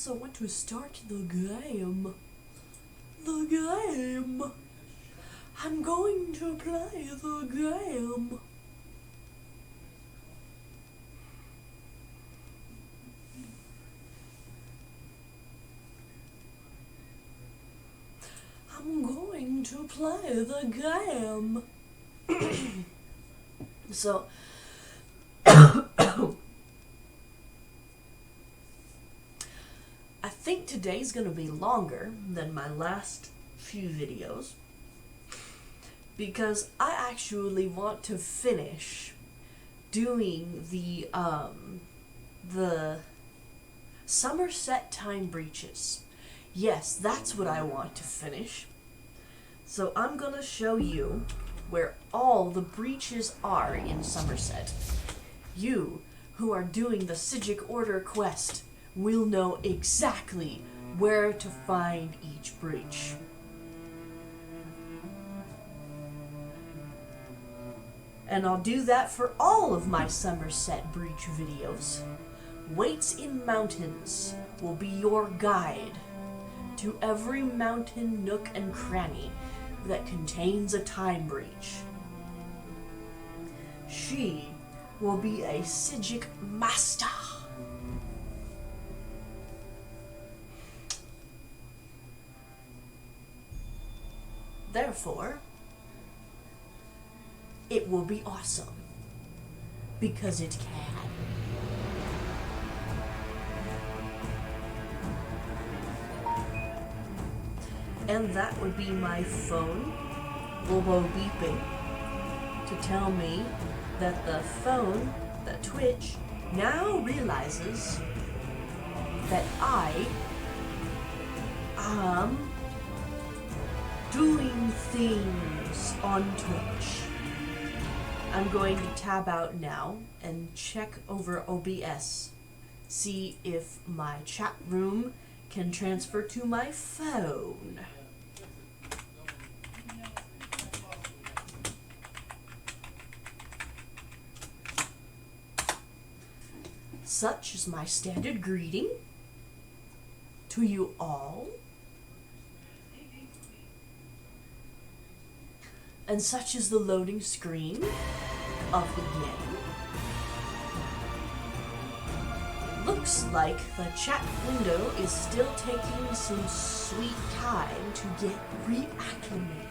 also want to start the game. The game. I'm going to play the game. I'm going to play the game. So, I think today's gonna be longer than my last few videos because I actually want to finish doing the Summerset time breaches. Yes, that's what I want to finish. So I'm gonna show you where all the breaches are in Summerset. You, who are doing the Psijic Order quest, will know exactly where to find each breach. And I'll do that for all of my Summerset breach videos. Waits in Mountains will be your guide to every mountain nook and cranny that contains a time breach. She will be a Psijic master. Therefore, it will be awesome because it can. And that would be my phone, Bobo beeping, to tell me that the phone, the Twitch, now realizes that I am doing things on Twitch. I'm going to tab out now and check over OBS, see if my chat room can transfer to my phone. Such is my standard greeting to you all. And such is the loading screen of the game. Looks like the chat window is still taking some sweet time to get reacclimated.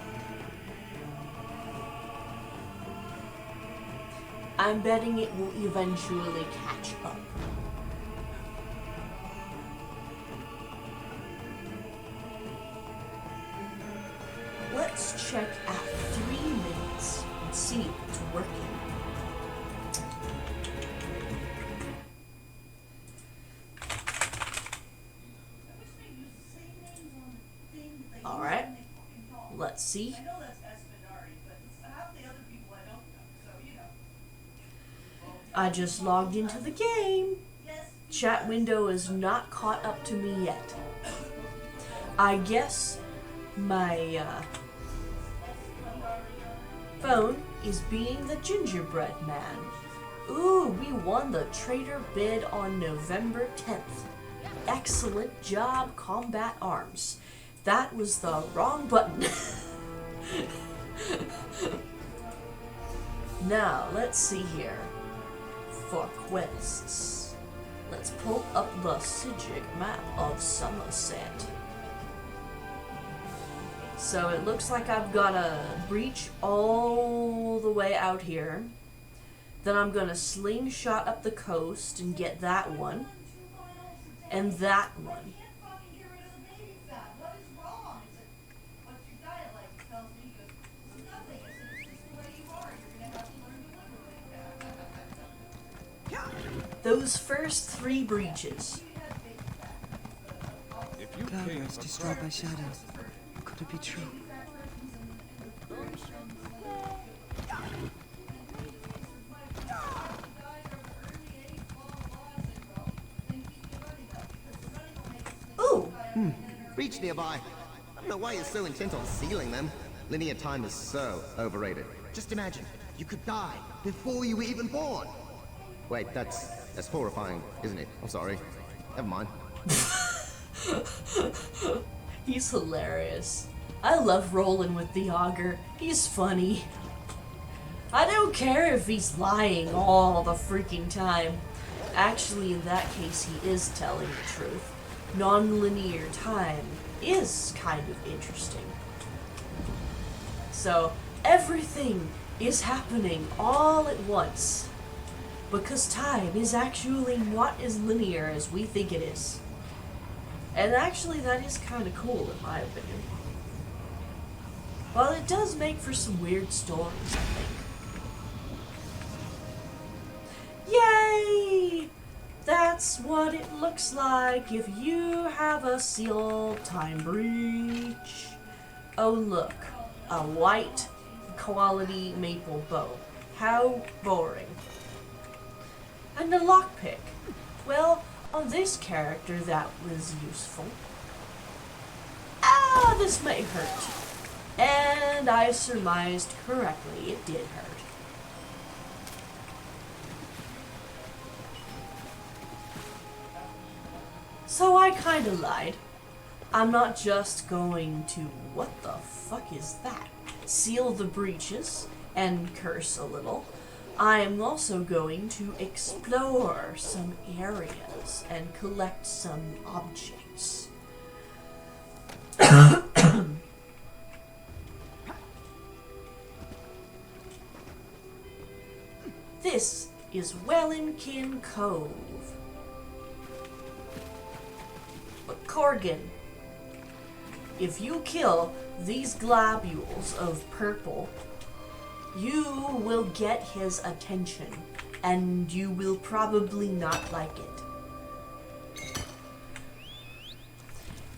I'm betting it will eventually catch up. Let's check at 3 minutes and see if it's working. Alright, let's see. I just logged into the game. Chat window is not caught up to me yet. I guess my phone is being the gingerbread man. Ooh, we won the trader bid on November 10th. Excellent job, Combat Arms. That was the wrong button. Now, let's see here. For quests, let's pull up the Psijic map of Summerset. So it looks like I've got a breach all the way out here. Then I'm gonna slingshot up the coast and get that one. And that one. Those first 3 breaches. Cloudburst destroyed by shadows. Could it be true? Ooh! Breach nearby. I don't know why you're so intent on sealing them. Linear time is so overrated. Just imagine, you could die before you were even born. Wait, that's horrifying, isn't it? I'm sorry. Never mind. He's hilarious. I love rolling with the augur. He's funny. I don't care if he's lying all the freaking time. Actually, in that case, he is telling the truth. Non-linear time is kind of interesting. So, everything is happening all at once. Because time is actually not as linear as we think it is. And actually, that is kind of cool, in my opinion. Well, it does make for some weird stories, I think. Yay! That's what it looks like if you have a sealed time breach. Oh look, a white quality maple bow. How boring. And a lockpick. Well, on this character that was useful. Ah, this may hurt. And I surmised correctly, it did hurt. So I kinda lied. I'm not just going to, what the fuck is that? Seal the breaches and curse a little. I am also going to explore some areas and collect some objects. This is Wellinkin Cove. But Corgan, if you kill these globules of purple, you will get his attention, and you will probably not like it.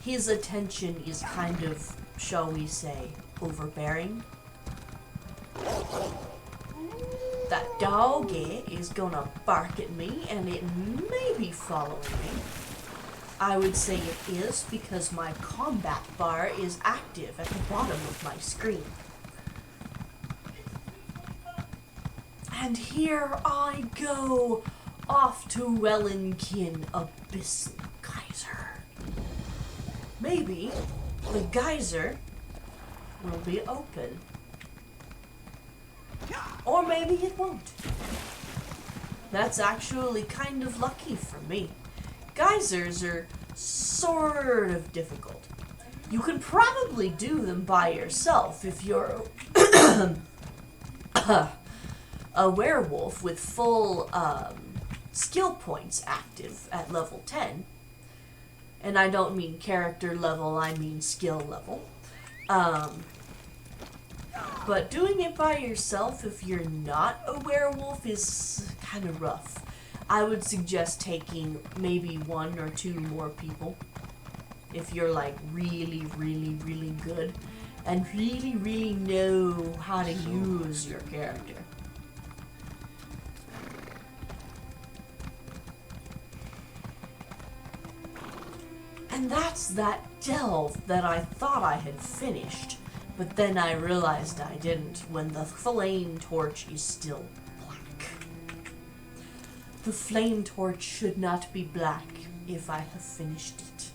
His attention is kind of, shall we say, overbearing. That doggy is gonna bark at me, and it may be following me. I would say it is because my combat bar is active at the bottom of my screen. And here I go, off to Wellinkin Abyssal Geyser. Maybe the geyser will be open. Or maybe it won't. That's actually kind of lucky for me. Geysers are sort of difficult. You can probably do them by yourself if you're a werewolf with full skill points active at level 10. And I don't mean character level, I mean skill level. But doing it by yourself if you're not a werewolf is kind of rough. I would suggest taking maybe 1 or 2 more people if you're like really, really, really good and really, really know how to use your character. And that's that delve that I thought I had finished, but then I realized I didn't when the flame torch is still black. The flame torch should not be black if I have finished it.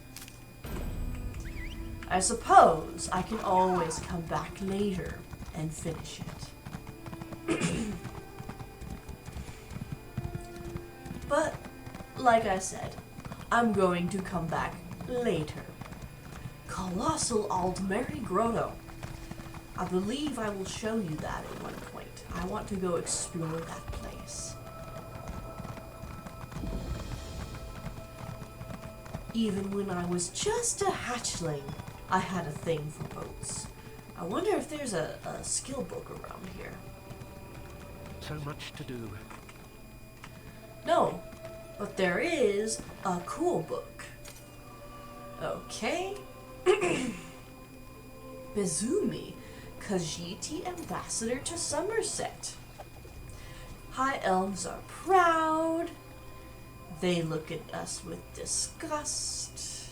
I suppose I can always come back later and finish it. But, like I said, I'm going to come back later. Colossal Aldmeri Grotto. I believe I will show you that at one point. I want to go explore that place. Even when I was just a hatchling, I had a thing for boats. I wonder if there's a skill book around here. So much to do. No, but there is a cool book. Okay. Bezumi, Khajiit ambassador to Summerset. High elves are proud. They look at us with disgust.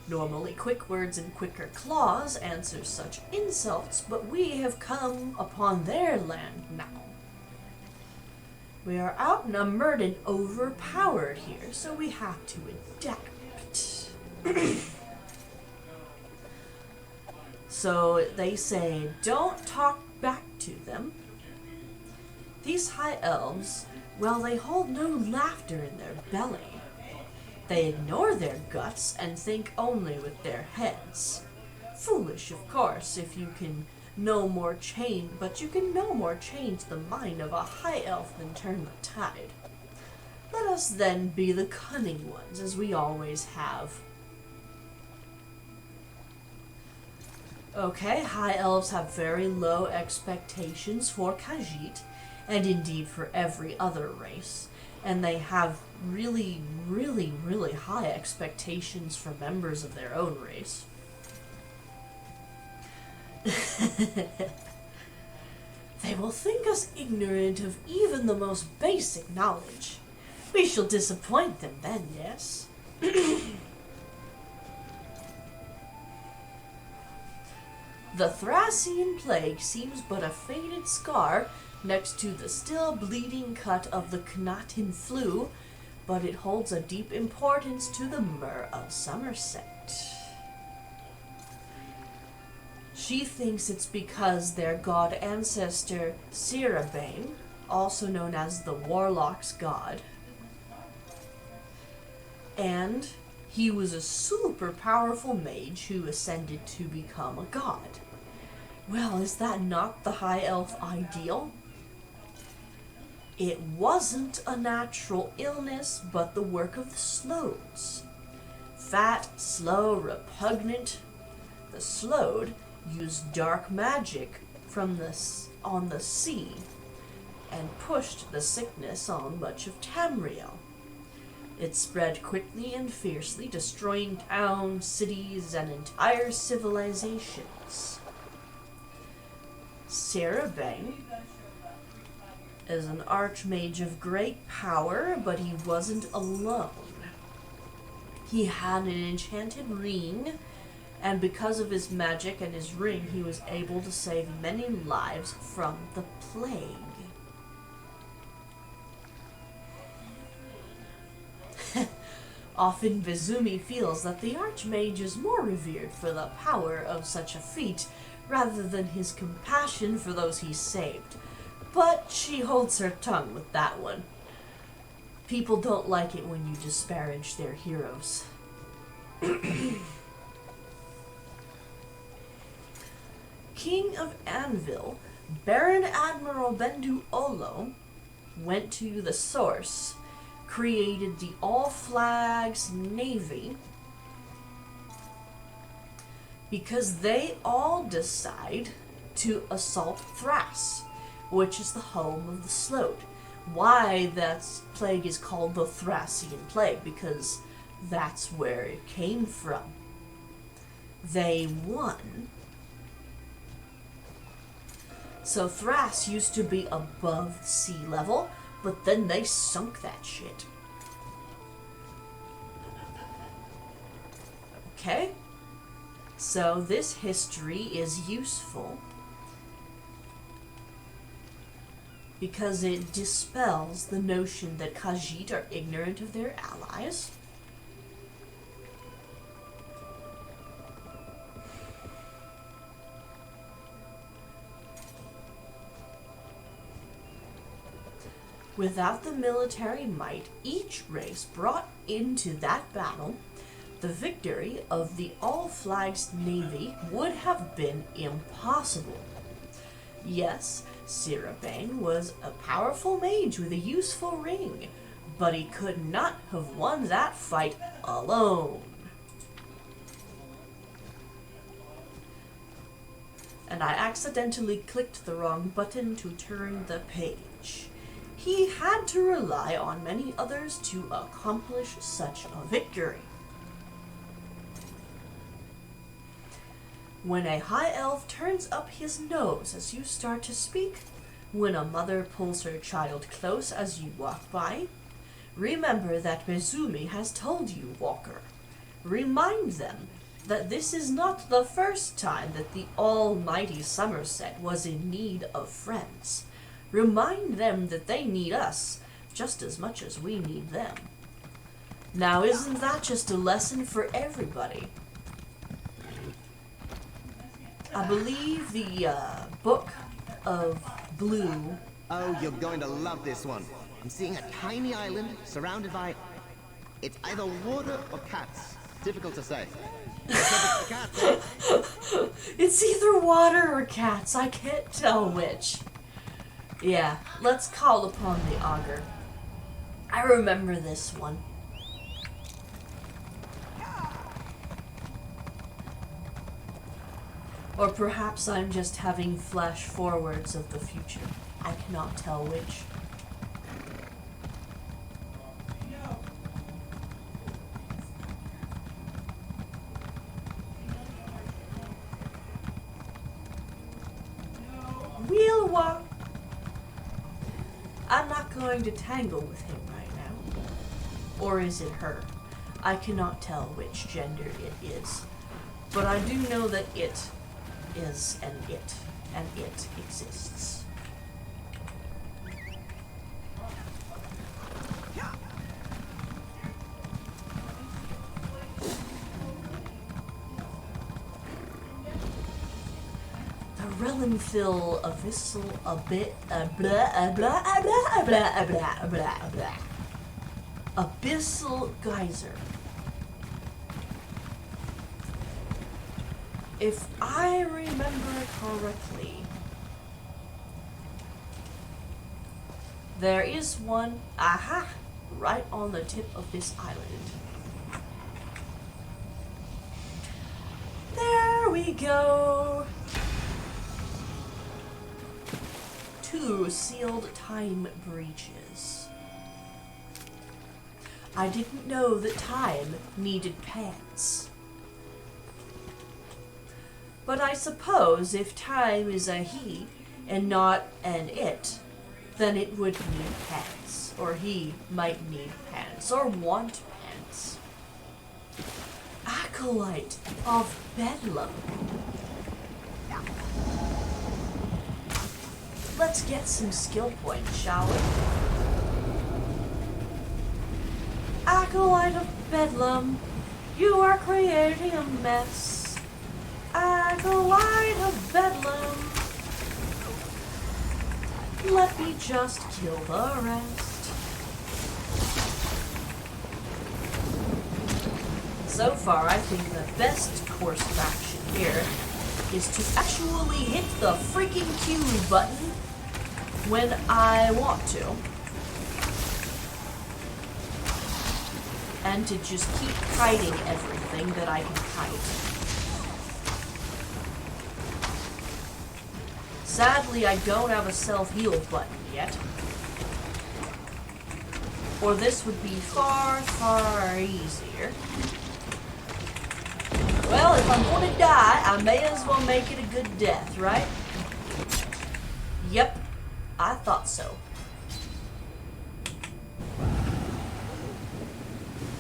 Normally quick words and quicker claws answer such insults, but we have come upon their land now. We are outnumbered and overpowered here, so we have to adapt. So they say, don't talk back to them. These high elves, well, they hold no laughter in their belly. They ignore their guts and think only with their heads. Foolish, of course, if you can no more change, but you can no more change the mind of a high elf than turn the tide. Let us then be the cunning ones, as we always have. Okay, high elves have very low expectations for Psijic, and indeed for every other race. And they have really, really, really high expectations for members of their own race. They will think us ignorant of even the most basic knowledge. We shall disappoint them then, yes? The Thracian plague seems but a faded scar next to the still bleeding cut of the Knatin flu, but it holds a deep importance to the Myr of Summerset. She thinks it's because their god ancestor, Sirabane, also known as the Warlock's god, and he was a super powerful mage who ascended to become a god. Well, is that not the high elf ideal? It wasn't a natural illness, but the work of the Slodes. Fat, slow, repugnant. The Slode used dark magic from on the sea and pushed the sickness on much of Tamriel. It spread quickly and fiercely, destroying towns, cities, and entire civilizations. Sirabane is an archmage of great power, but he wasn't alone. He had an enchanted ring, and because of his magic and his ring, he was able to save many lives from the plague. Often Vizumi feels that the Archmage is more revered for the power of such a feat, rather than his compassion for those he saved. But she holds her tongue with that one. People don't like it when you disparage their heroes. King of Anvil, Baron Admiral Bendu Olo, went to the source, created the All Flags Navy, because they all decide to assault Thras, which is the home of the Slode. Why that plague is called the Thracian Plague, because that's where it came from. They won. So Thras used to be above sea level, but then they sunk that shit. Okay? So this history is useful because it dispels the notion that Psijic are ignorant of their allies. Without the military might each race brought into that battle, the victory of the All Flags Navy would have been impossible. Yes, Sirabane was a powerful mage with a useful ring, but he could not have won that fight alone. And I accidentally clicked the wrong button to turn the page. He had to rely on many others to accomplish such a victory. When a high elf turns up his nose as you start to speak, when a mother pulls her child close as you walk by, remember that Vizumi has told you, Walker. Remind them that this is not the first time that the almighty Summerset was in need of friends. Remind them that they need us just as much as we need them. Now, isn't that just a lesson for everybody? I believe the Book of Blue. Oh, you're going to love this one. I'm seeing a tiny island surrounded by... It's either water or cats. Difficult to say. It's the cats, eh? It's either water or cats. I can't tell which. Yeah, let's call upon the augur. I remember this one. Or perhaps I'm just having flash forwards of the future. I cannot tell which. We'll walk. I'm not going to tangle with him right now. Or is it her? I cannot tell which gender it is. But I do know that it is and it exists. The Relenfil abyssal abyssal geyser. If I remember correctly, there is one, aha, right on the tip of this island. There we go. 2 sealed time breaches. I didn't know that time needed pants. But I suppose if time is a he and not an it, then it would need pants. Or he might need pants. Or want pants. Acolyte of Bedlam. Let's get some skill points, shall we? Acolyte of Bedlam, you are creating a mess. Acolyte of Bedlam, let me just kill the rest. So far, I think the best course of action here is to actually hit the freaking Q button when I want to. And to just keep kiting everything that I can kite. Sadly, I don't have a self-heal button yet. Or this would be far, far easier. Well, if I'm gonna die, I may as well make it a good death, right? Yep, I thought so.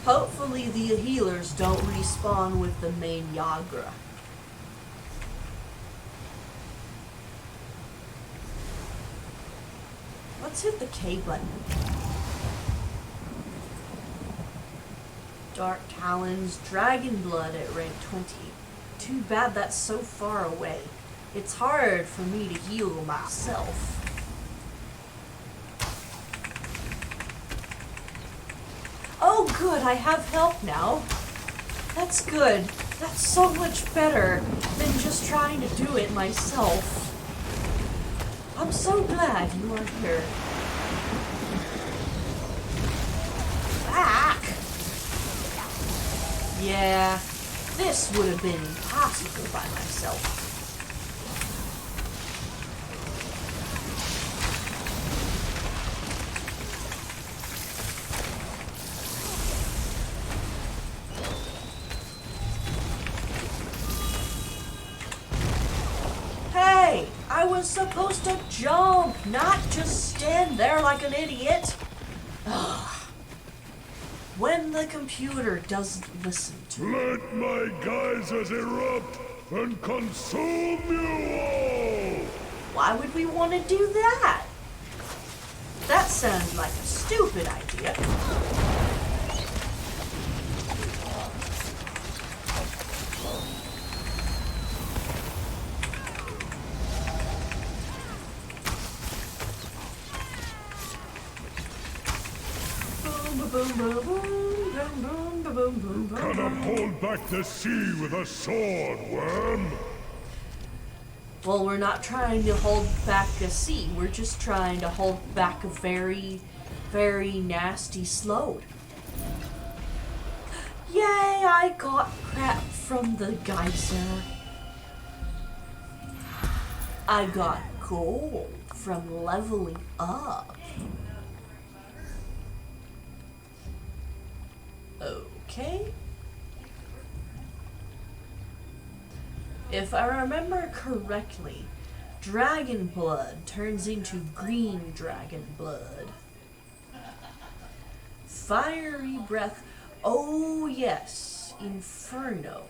Hopefully the healers don't respawn with the main Yagra. Let's hit the K button. Dark Talons, Dragon Blood at rank 20. Too bad that's so far away. It's hard for me to heal myself. Oh good, I have help now. That's good. That's so much better than just trying to do it myself. I'm so glad you are here. Back! Yeah, this would have been impossible by myself. Hey, I was supposed to jump, not just stand there like an idiot. Ugh. When the computer doesn't listen to me. Let my geysers erupt and consume you all! Why would we want to do that? That sounds like a stupid idea. Cannot hold back the sea with a sword, worm. Well, we're not trying to hold back a sea. We're just trying to hold back a very, very nasty slode. Yay, I got crap from the geyser. I got gold from leveling up. Okay. If I remember correctly, dragon blood turns into green dragon blood. Fiery breath. Oh yes, Inferno.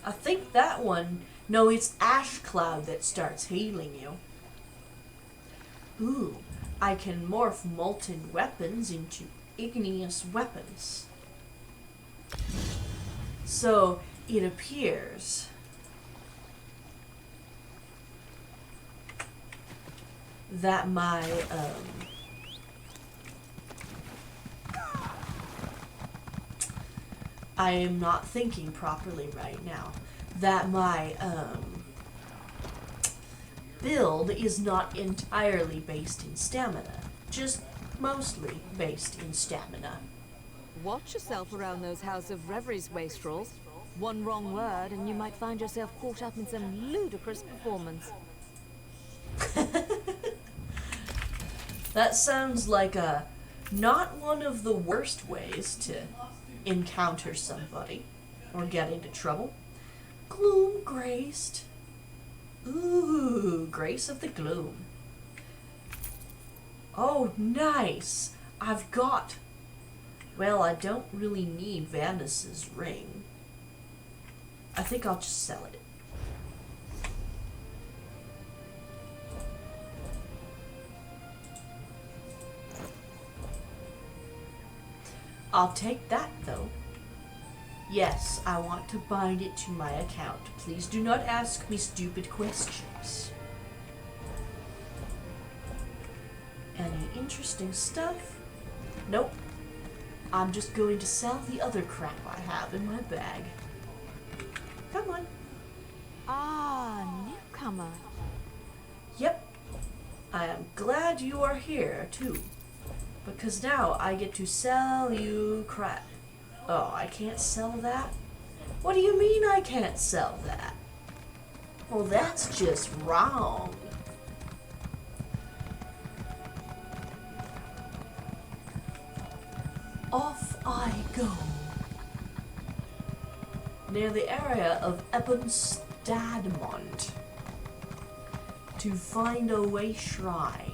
I think that one. No, it's Ash Cloud that starts healing you. Ooh, I can morph molten weapons into igneous weapons. So it appears that my I am not thinking properly right now. That my build is not entirely based in stamina, just mostly based in stamina. Watch yourself around those House of Reveries wastrels. One wrong word and you might find yourself caught up in some ludicrous performance. That sounds like not one of the worst ways to encounter somebody or get into trouble. Gloom graced. Ooh, Grace of the Gloom. Oh, nice. I've got... Well, I don't really need Vanessa's ring. I think I'll just sell it. I'll take that, though. Yes, I want to bind it to my account. Please do not ask me stupid questions. Any interesting stuff? Nope. I'm just going to sell the other crap I have in my bag. Come on. Ah, newcomer. Yep. I am glad you are here, too. Because now I get to sell you crap. Oh, I can't sell that? What do you mean I can't sell that? Well, that's just wrong. Off I go. Near the area of Ebbenstadmont to find a way shrine.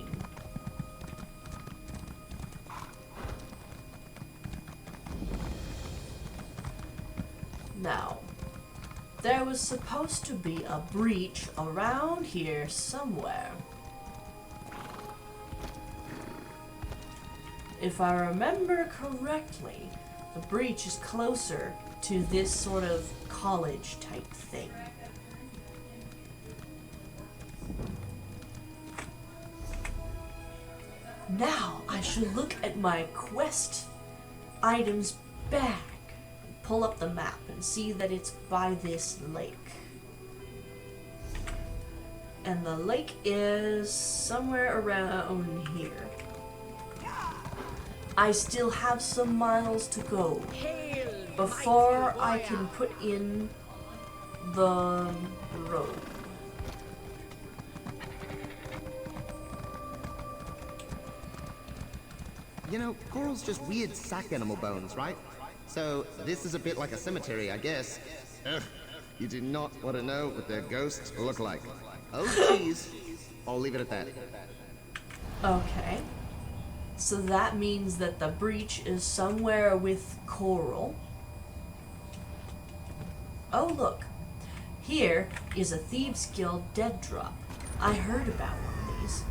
Now, there was supposed to be a breach around here somewhere. If I remember correctly, the breach is closer to this sort of college type thing. Now I should look at my quest items bag. Pull up the map and see that it's by this lake. And the lake is somewhere around here. I still have some miles to go before I can put in the road. You know, coral's just weird sack animal bones, right? So this is a bit like a cemetery, I guess. Ugh, you do not want to know what their ghosts look like. Oh, jeez. I'll leave it at that. Okay. So that means that the breach is somewhere with coral. Oh, look. Here is a Thieves Guild dead drop. I heard about one of these.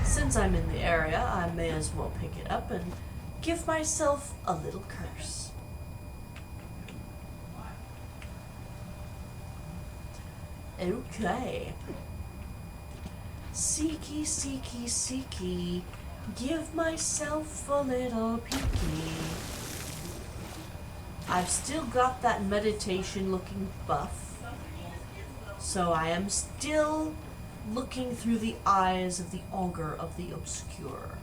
Since I'm in the area, I may as well pick it up and give myself a little curse. Okay. Seeky, seeky, seeky, give myself a little peeky. I've still got that meditation looking buff, so I am still looking through the eyes of the augur of the obscure.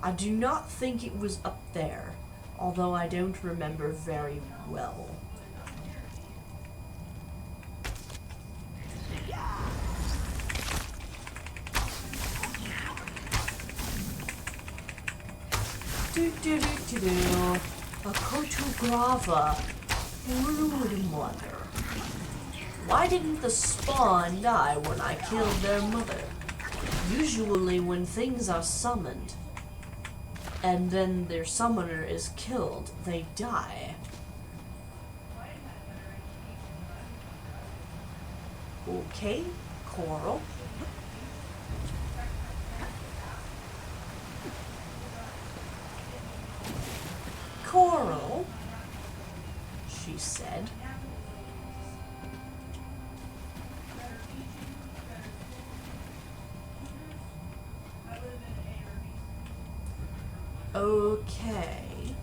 I do not think it was up there, although I don't remember very well. A Kotugrava, rude mother. Why didn't the spawn die when I killed their mother? Usually when things are summoned, and then their summoner is killed, they die. Okay, Coral. Coral, she said. Okay.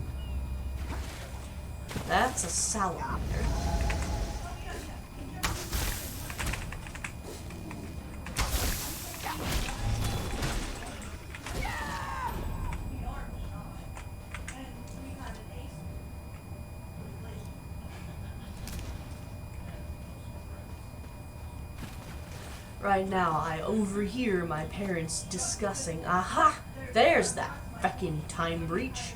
That's a salamander. Right now, I overhear my parents discussing, aha, there's that feckin' time breach.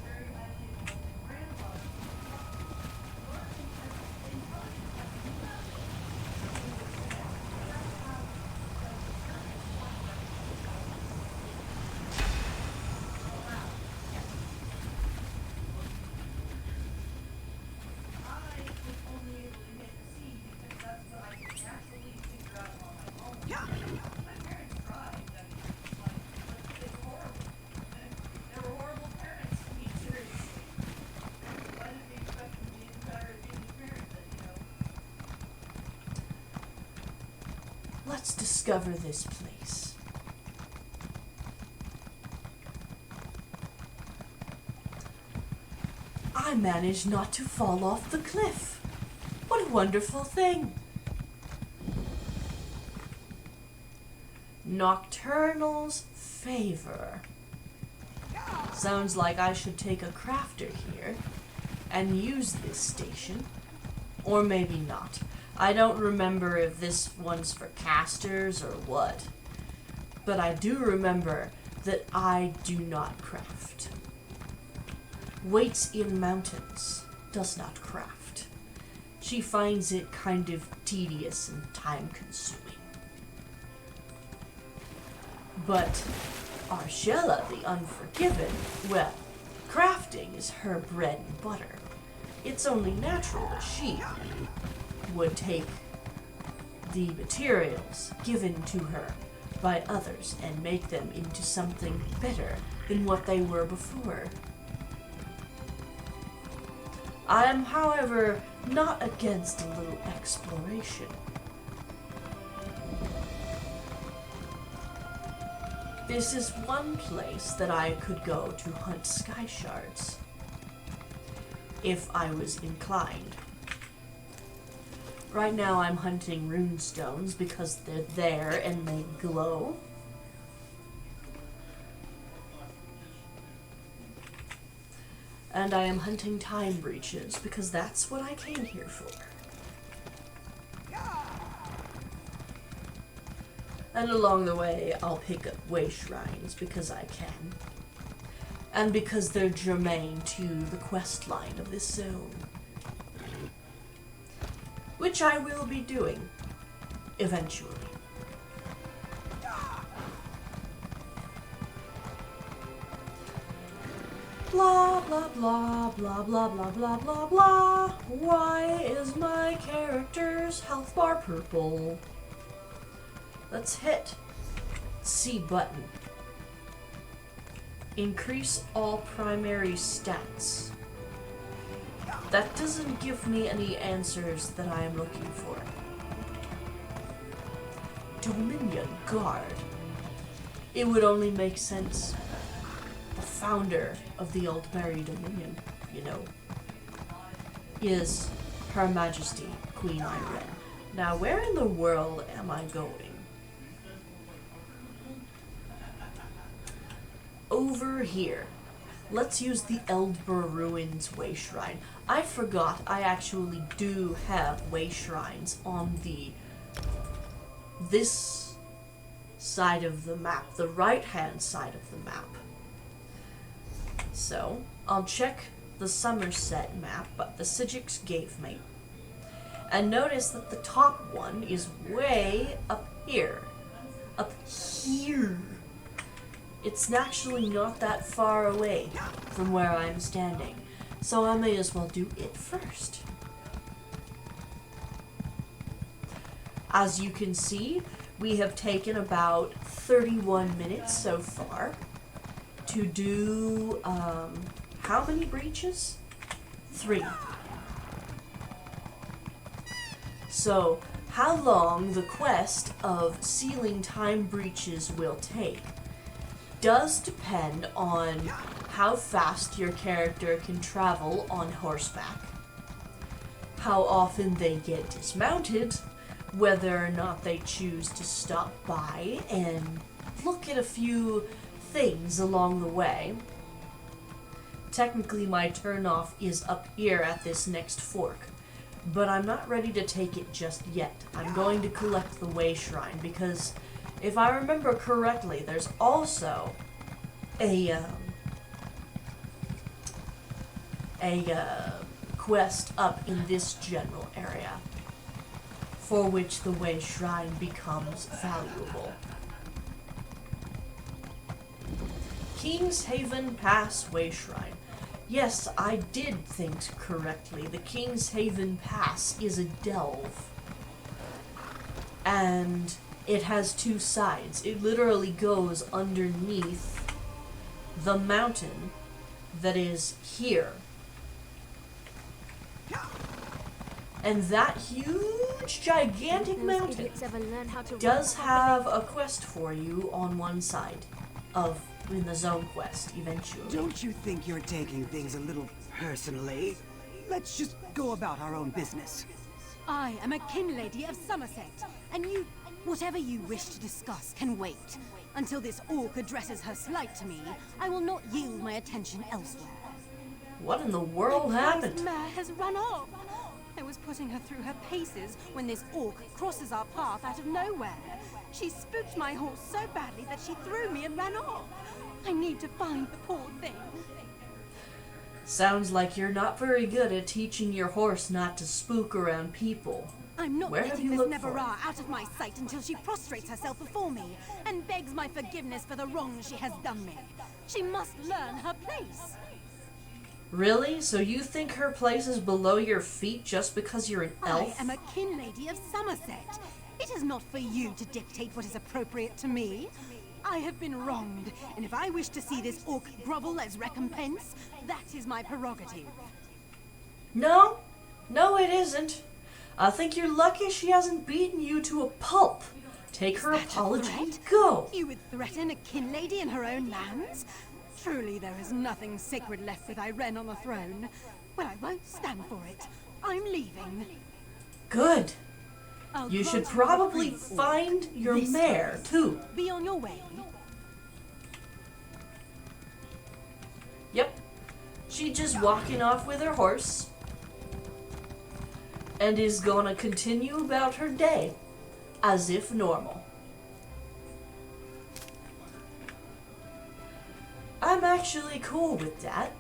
Let's discover this place. I managed not to fall off the cliff. What a wonderful thing. Nocturnal's favor. Sounds like I should take a crafter here and use this station. Or maybe not. I don't remember if this one's for casters or what. But I do remember that I do not craft. Waits in mountains does not craft. She finds it kind of tedious and time-consuming. But Arshella the Unforgiven, well, crafting is her bread and butter. It's only natural that she would take the materials given to her by others and make them into something better than what they were before. I am, however, not against a little exploration. This is one place that I could go to hunt sky shards, if I was inclined. Right now I'm hunting runestones because they're there and they glow. And I am hunting time breaches because that's what I came here for. And along the way, I'll pick up way shrines because I can. And because they're germane to the quest line of this zone. Which I will be doing, eventually. Blah, blah, blah, blah, blah, blah, blah, blah, blah. Why is my character's health bar purple? Let's hit C button. Increase all primary stats. That doesn't give me any answers that I am looking for. Dominion Guard. It would only make sense. The founder of the Aldbury Dominion, you know, is Her Majesty Queen Irene. Now, where in the world am I going? Over here. Let's use the Eldbur Ruins Way Shrine. I forgot I actually do have way shrines on this side of the map, the right-hand side of the map. So, I'll check the Summerset map, but the Psijic gave me. And notice that the top one is way up here. Up here. It's actually not that far away from where I'm standing, so I may as well do it first. As you can see, we have taken about 31 minutes so far to do, how many breaches? 3. So, how long the quest of sealing time breaches will take does depend on how fast your character can travel on horseback, how often they get dismounted, whether or not they choose to stop by and look at a few things along the way. Technically, my turnoff is up here at this next fork, but I'm not ready to take it just yet. I'm going to collect the way shrine because if I remember correctly, there's also a quest up in this general area for which the way shrine becomes valuable. King's Haven Pass way shrine. Yes, I did think correctly. The King's Haven Pass is a delve. And it has 2 sides. It literally goes underneath the mountain that is here. And that huge, gigantic mountain does have a quest for you on one side of in the zone quest eventually. Don't you think you're taking things a little personally? Let's just go about our own business. I am a kin lady of Summerset, and you, whatever you wish to discuss can wait. Until this orc addresses her slight to me, I will not yield my attention elsewhere. What in the world happened? The mare has run off. I was putting her through her paces when this orc crosses our path out of nowhere. She spooked my horse so badly that she threw me and ran off. I need to find the poor thing. Sounds like you're not very good at teaching your horse not to spook around people. I'm not Where have letting you this looked Neverah out of my sight until she prostrates herself before me and begs my forgiveness for the wrong she has done me. She must learn her place. Really? So you think her place is below your feet just because you're an elf? I am a kin lady of Summerset. It is not for you to dictate what is appropriate to me. I have been wronged, and if I wish to see this orc grovel as recompense, that is my prerogative. No, it isn't. I think you're lucky she hasn't beaten you to a pulp. Take her apology and go. You would threaten a kin lady in her own lands? Truly, there is nothing sacred left with Irene on the throne. Well, I won't stand for it. I'm leaving. Good. I'll You should grant probably a free find your This mare, too. Be on your way. Yep. She's just walking off with her horse. And is gonna continue about her day. As if normal. I'm actually cool with that.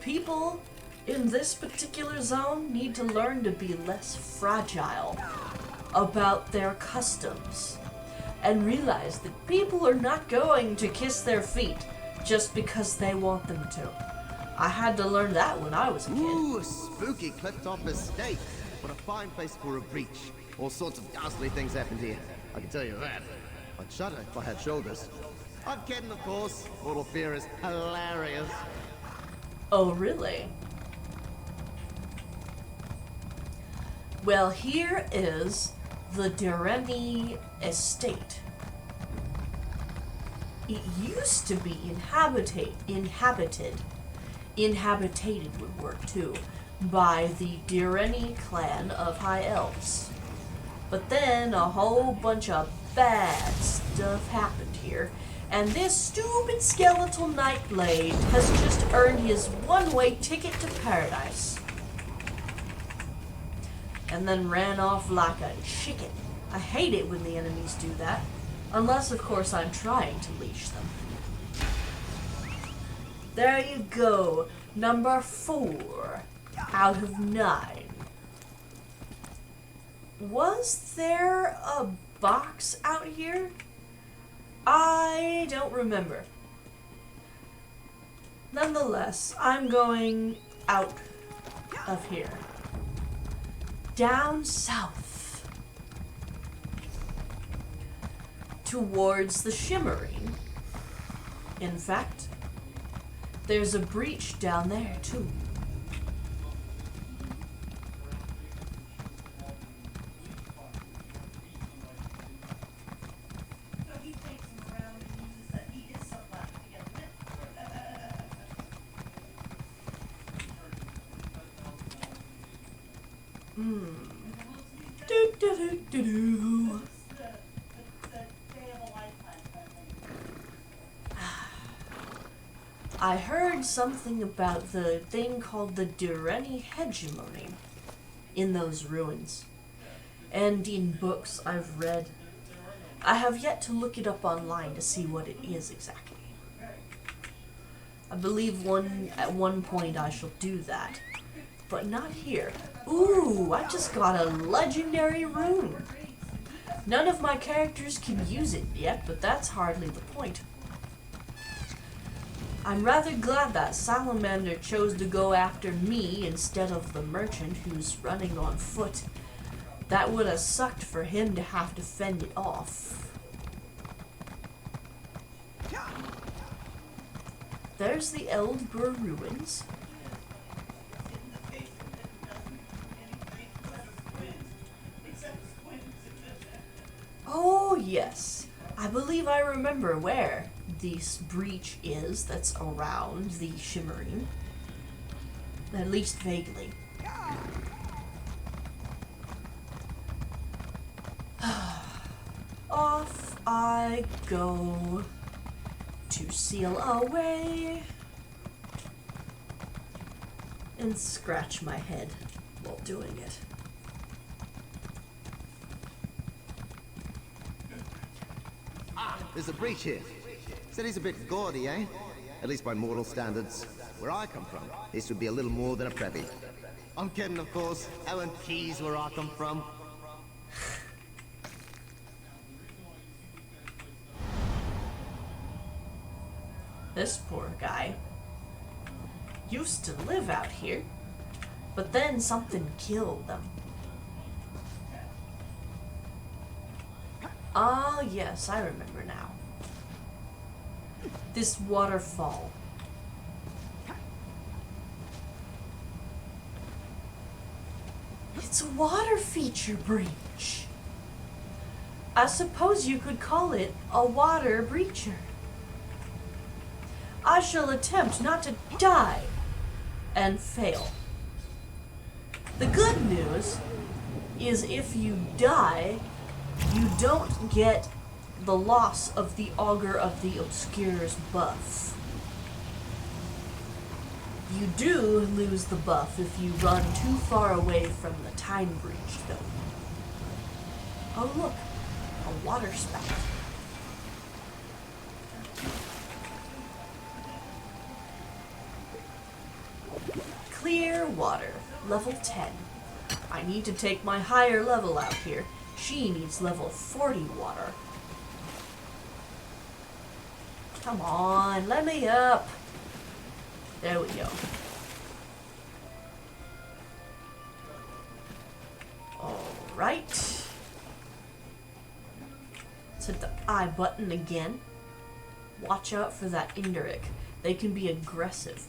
People in this particular zone need to learn to be less fragile about their customs and realize that people are not going to kiss their feet just because they want them to. I had to learn that when I was a kid. Ooh, a spooky cliff-top estate. What a fine place for a breach. All sorts of ghastly things happened here. I can tell you that. I'd shudder if I had shoulders. I'm kidding, of course. Mortal fear is hilarious. Oh, really? Well, here is the Direni estate. It used to be inhabited would work too, by the Direni clan of High Elves. But then a whole bunch of bad stuff happened here, and this stupid skeletal Nightblade has just earned his one-way ticket to paradise. And then ran off like a chicken. I hate it when the enemies do that. Unless, of course, I'm trying to leash them. There you go. Number 4 out of 9. Was there a box out here? I don't remember. Nonetheless, I'm going out of here. Down south. Towards the shimmering. In fact, there's a breach down there too. Do. I heard something about the thing called the Direni hegemony in those ruins, and in books I've read. I have yet to look it up online to see what it is exactly. I believe at one point I shall do that, but not here. Ooh, I just got a legendary rune. None of my characters can use it yet, but that's hardly the point. I'm rather glad that Salamander chose to go after me instead of the merchant who's running on foot. That would have sucked for him to have to fend it off. There's the Eldbur ruins. Oh yes, I believe I remember where this breach is that's around the shimmering. At least vaguely. Off I go to seal away and scratch my head while doing it. There's a breach here. City's a bit gaudy, eh? At least by mortal standards. Where I come from, this would be a little more than a privy. I'm kidding, of course. Ellen Key's where I come from. This poor guy used to live out here, but then something killed them. Ah, yes, I remember now. This waterfall. It's a water feature breach. I suppose you could call it a water breacher. I shall attempt not to die and fail. The good news is if you die, you don't get the loss of the Augur of the Obscure's buff. You do lose the buff if you run too far away from the time breach, though. Oh look, a water spout. Clear water, level 10. I need to take my higher level out here. She needs level 40 water. Come on, let me up. There we go. Alright. Let's hit the I button again. Watch out for that Indrik. They can be aggressive.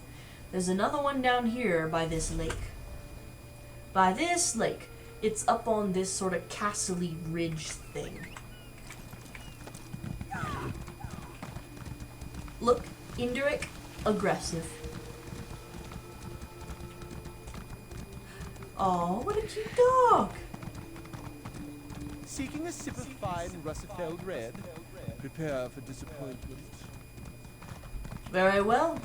There's another one down here by this lake. By this lake. It's up on this sort of castle-y ridge thing. Look, indirect, aggressive. Oh, what a cute dog! Seeking a sip of fine Russifeld red? Prepare for disappointment. Very well.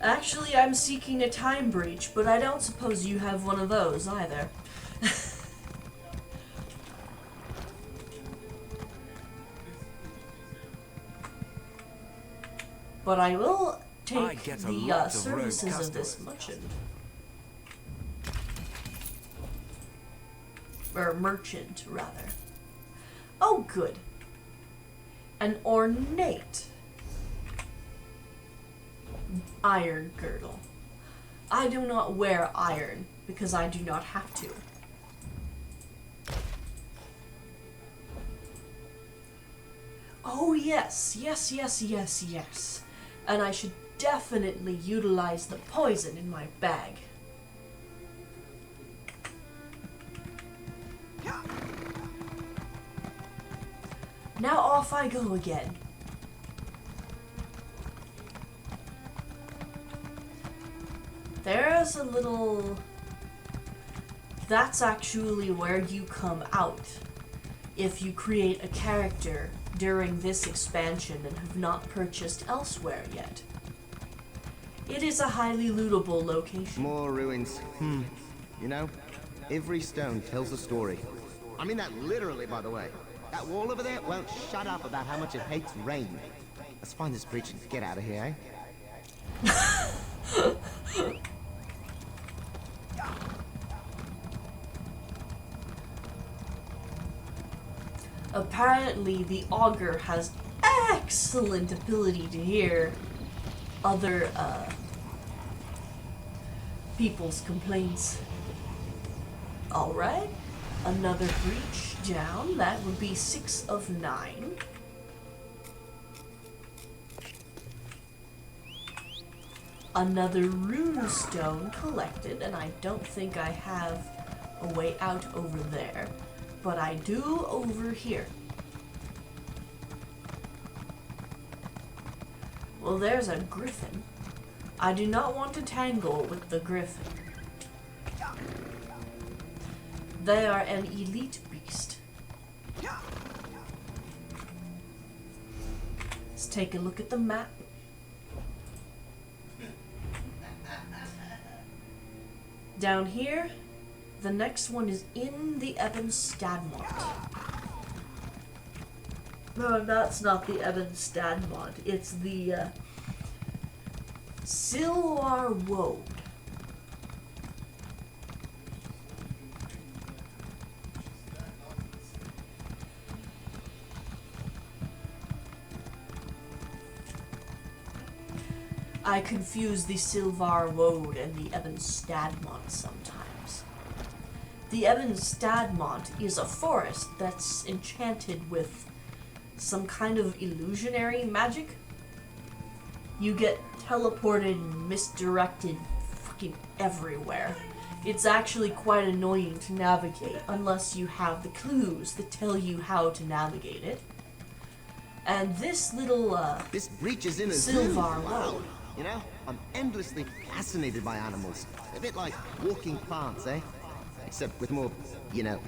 Actually, I'm seeking a time breach, but I don't suppose you have one of those either. But I will take the services of this merchant. Or merchant, rather. Oh, good. An ornate iron girdle. I do not wear iron because I do not have to. Oh yes, yes, yes, yes, yes. And I should definitely utilize the poison in my bag. Now off I go again. There's a little... That's actually where you come out if you create a character during this expansion and have not purchased elsewhere yet. It is a highly lootable location. More ruins. You know, every stone tells a story. I mean that literally, by the way. That wall over there won't shut up about how much it hates rain. Let's find this breach and get out of here, eh? Apparently, the augur has excellent ability to hear other people's complaints. Alright, another breach down. That would be 6 of 9. Another rune stone collected, and I don't think I have a way out over there, but I do over here. Well, there's a griffin. I do not want to tangle with the griffin. They are an elite beast. Let's take a look at the map. Down here, the next one is in the Stadmont. No, that's not the Stadmont. It's the Silwarwoad. I confuse the Silwarwoad and the Stadmont sometimes. The Stadmont is a forest that's enchanted with some kind of illusionary magic. You get teleported and misdirected fucking everywhere. It's actually quite annoying to navigate unless you have the clues that tell you how to navigate it. And this little this breach is in a Silwarwoad. You know, I'm endlessly fascinated by animals. A bit like walking plants, eh? Except with more, you know,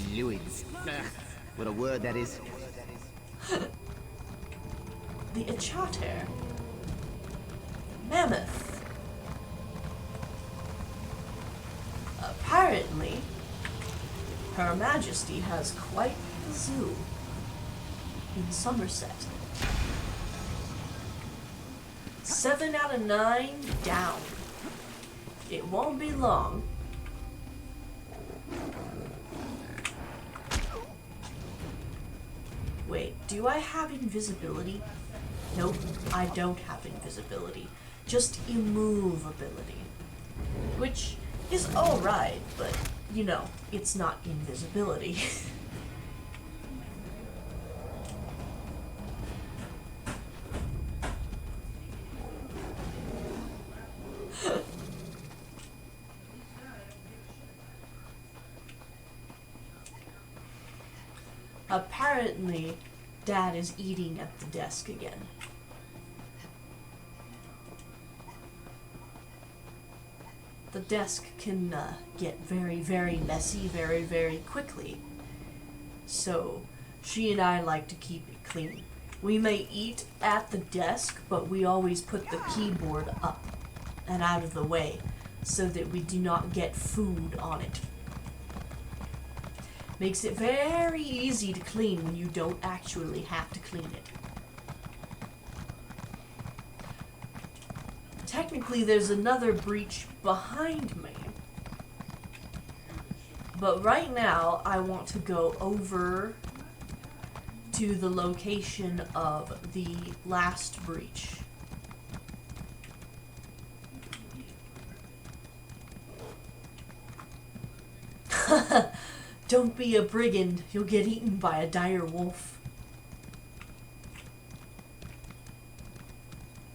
fluids. What a word that is. The Achater. Mammoth. Apparently, Her Majesty has quite a zoo in Summerset. 7 out of 9 down. It won't be long. Wait, do I have invisibility? Nope, I don't have invisibility. Just immovability. Which is alright, but, you know, it's not invisibility. Apparently, Dad is eating at the desk again. The desk can get very, very messy very, very quickly. So, she and I like to keep it clean. We may eat at the desk, but we always put the keyboard up and out of the way so that we do not get food on it. Makes it very easy to clean when you don't actually have to clean it. Technically, there's another breach behind me. But right now, I want to go over to the location of the last breach. Don't be a brigand, you'll get eaten by a dire wolf.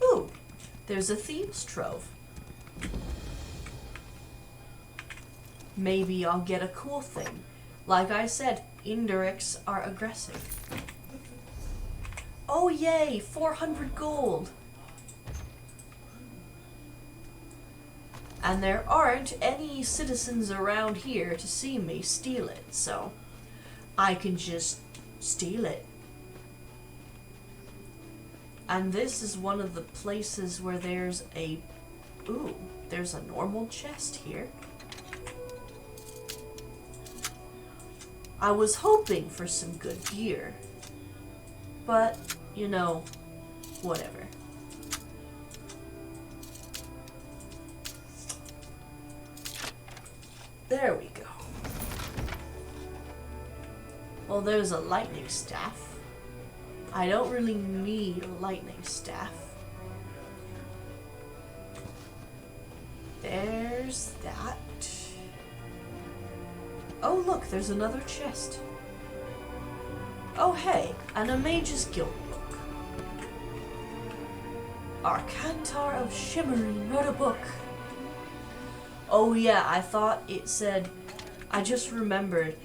Ooh, there's a thieves' trove. Maybe I'll get a cool thing. Like I said, indirects are aggressive. Oh yay, 400 gold! And there aren't any citizens around here to see me steal it, so I can just steal it. And this is one of the places where there's a... Ooh, there's a normal chest here. I was hoping for some good gear. But, you know, whatever. There we go. Well, there's a lightning staff. I don't really need a lightning staff. There's that. Oh look, there's another chest. Oh hey, and a Mage's Guild book. Arcantar of Shimmering wrote a book. Oh yeah, I thought it said... I just remembered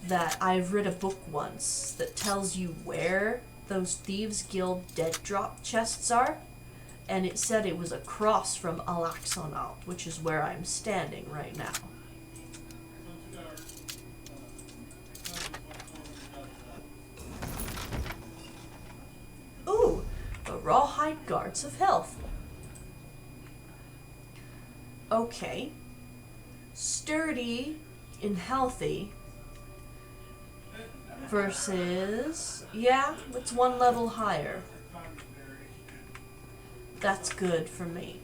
that I've read a book once that tells you where those Thieves Guild dead drop chests are. And it said it was across from Alaxonalt, which is where I'm standing right now. Ooh, the Rawhide Guards of Health. Okay. Sturdy and healthy versus, yeah, it's one level higher. That's good for me.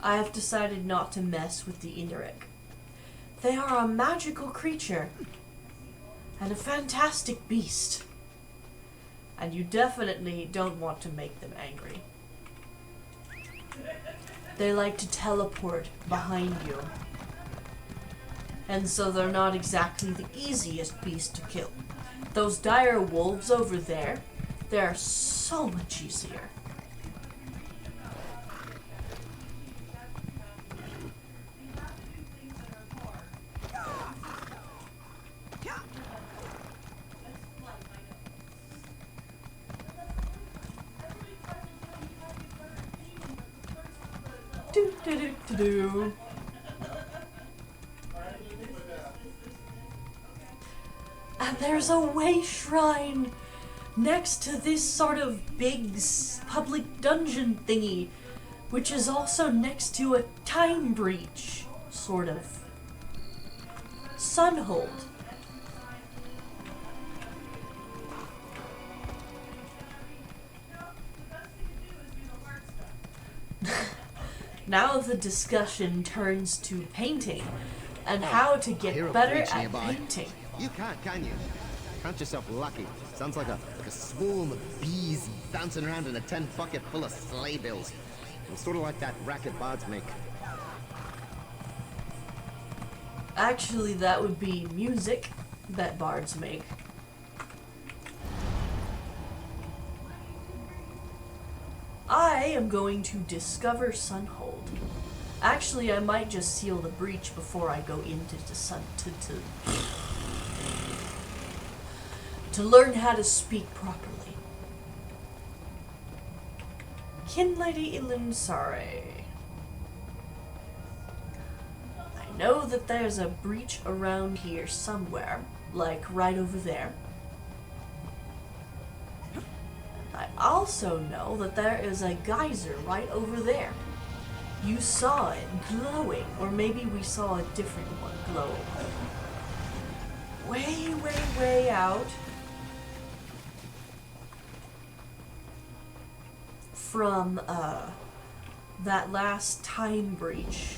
I have decided not to mess with the Indrik. They are a magical creature and a fantastic beast, and you definitely don't want to make them angry. They like to teleport behind you. And so they're not exactly the easiest beast to kill. Those dire wolves over there, they're so much easier. Do do do do do. And there's a way shrine next to this sort of big public dungeon thingy, which is also next to a time breach, sort of. Sunhold. Now the discussion turns to painting and how to get better at painting. You can't, can you? Count yourself lucky. Sounds like a swarm of bees bouncing around in a tin bucket full of sleigh bills. It's sort of like that racket bards make. Actually, that would be music that bards make. I am going to discover Sunhold. Actually, I might just seal the breach before I go into to learn how to speak properly. Kinlady Ilinsare. I know that there's a breach around here somewhere, like right over there. I also know that there is a geyser right over there. You saw it glowing, or maybe we saw a different one glowing. Way, way, way out from that last time breach.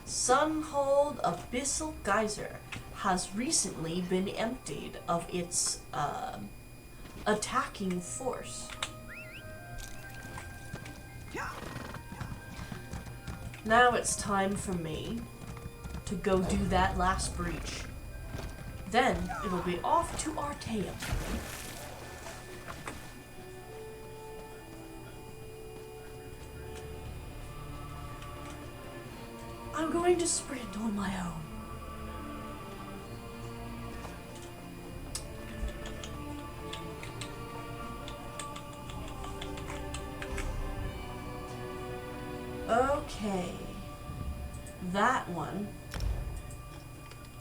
Sunhold Abyssal Geyser has recently been emptied of its attacking force. Now it's time for me to go do that last breach. Then it'll be off to Artaeum. I'm going to sprint on my own. Okay, that one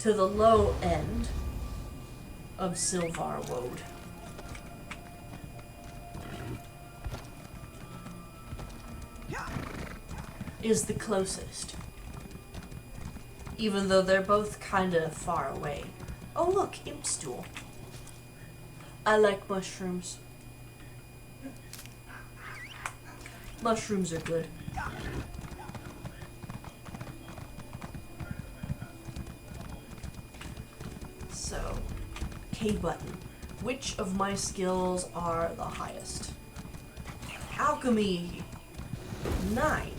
to the low end of Sylvar Woad. Is the closest. Even though they're both kinda far away. Oh look, imp stool. I like mushrooms. Mushrooms are good. So, K button. Which of my skills are the highest? Alchemy, 9.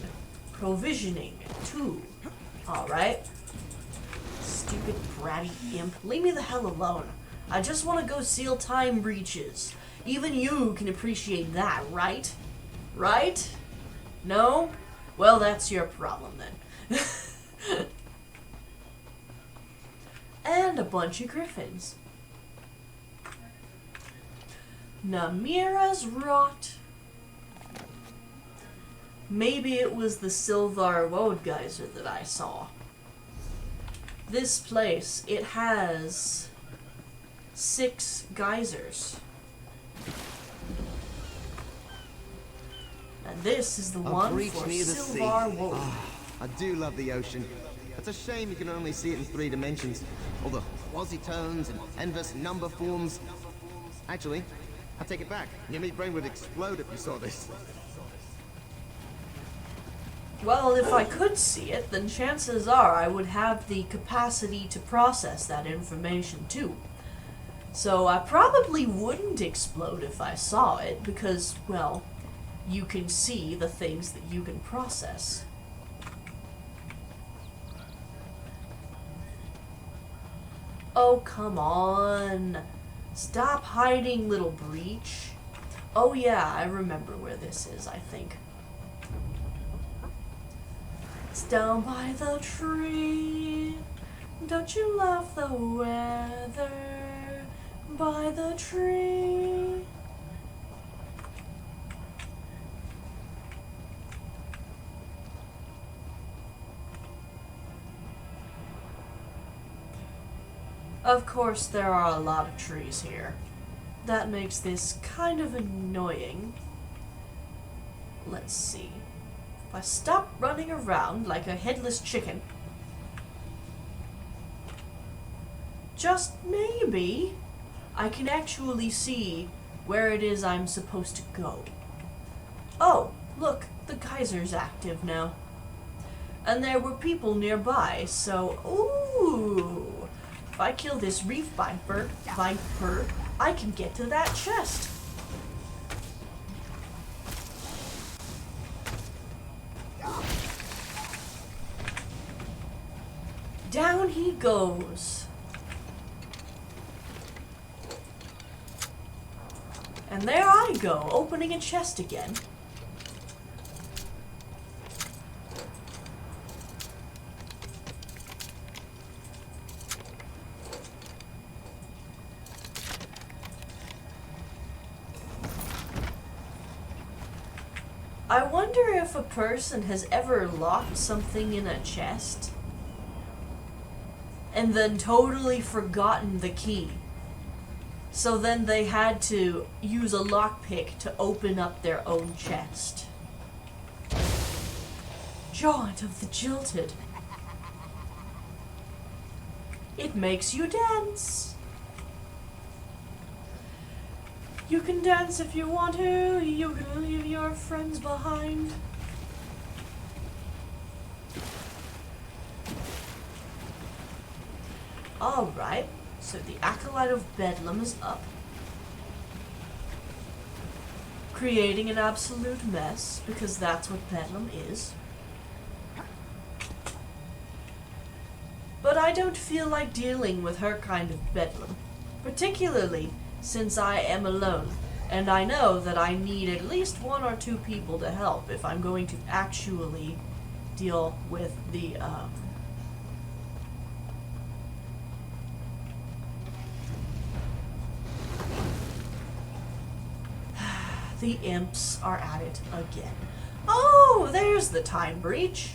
Provisioning, 2. Alright. Stupid bratty imp. Leave me the hell alone. I just want to go seal time breaches. Even you can appreciate that, right? Right? No? Well, that's your problem then. And a bunch of griffins. Namira's rot. Maybe it was the Sylvar Woad geyser that I saw. This place, it has 6 geysers. And this is the one for Sylvar Woad. I do love the ocean. It's a shame you can only see it in 3 dimensions. All the quasi-tones and endless number forms. Actually, I take it back. Your meat brain would explode if you saw this. Well, if I could see it, then chances are I would have the capacity to process that information too. So I probably wouldn't explode if I saw it, because, well, you can see the things that you can process. Oh, come on. Stop hiding, little breach. Oh yeah, I remember where this is, I think. It's down by the tree. Don't you love the weather? By the tree. Of course, there are a lot of trees here. That makes this kind of annoying. Let's see. If I stop running around like a headless chicken, just maybe I can actually see where it is I'm supposed to go. Oh, look, the geyser's active now. And there were people nearby, so, ooh, if I kill this reef viper, I can get to that chest. Down he goes. And there I go, opening a chest again. I wonder if a person has ever locked something in a chest and then totally forgotten the key. So then they had to use a lockpick to open up their own chest. Jaunt of the Jilted. It makes you dance. You can dance if you want to. You can leave your friends behind. Alright, so the Acolyte of Bedlam is up. Creating an absolute mess, because that's what Bedlam is. But I don't feel like dealing with her kind of Bedlam, particularly since I am alone, and I know that I need at least 1 or 2 people to help if I'm going to actually deal with the, the imps are at it again. Oh, there's the time breach.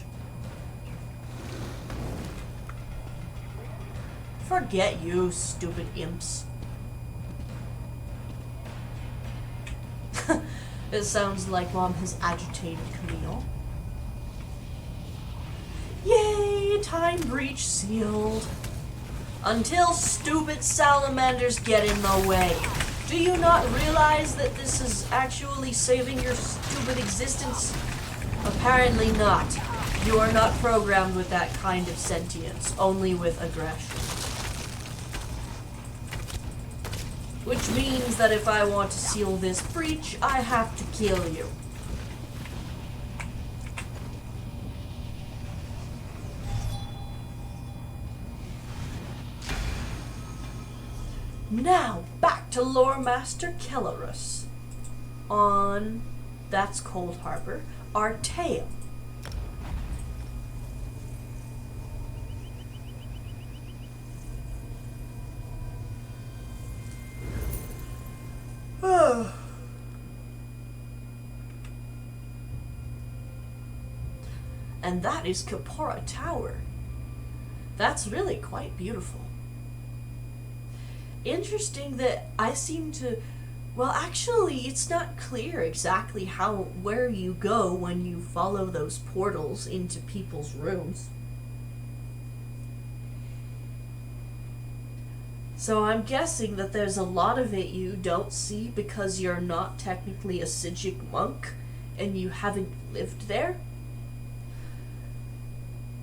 Forget you, stupid imps. It sounds like Mom has agitated Camille. Yay, time breach sealed. Until stupid salamanders get in the way. Do you not realize that this is actually saving your stupid existence? Apparently not. You are not programmed with that kind of sentience, only with aggression. Which means that if I want to seal this breach, I have to kill you. Now, back to Lore Master Kellerus. On, that's Cold Harbor, Artea. And that is Kapora Tower. That's really quite beautiful. Interesting that I seem to... Well, actually, it's not clear exactly where you go when you follow those portals into people's rooms. So I'm guessing that there's a lot of it you don't see because you're not technically a Psijic monk and you haven't lived there.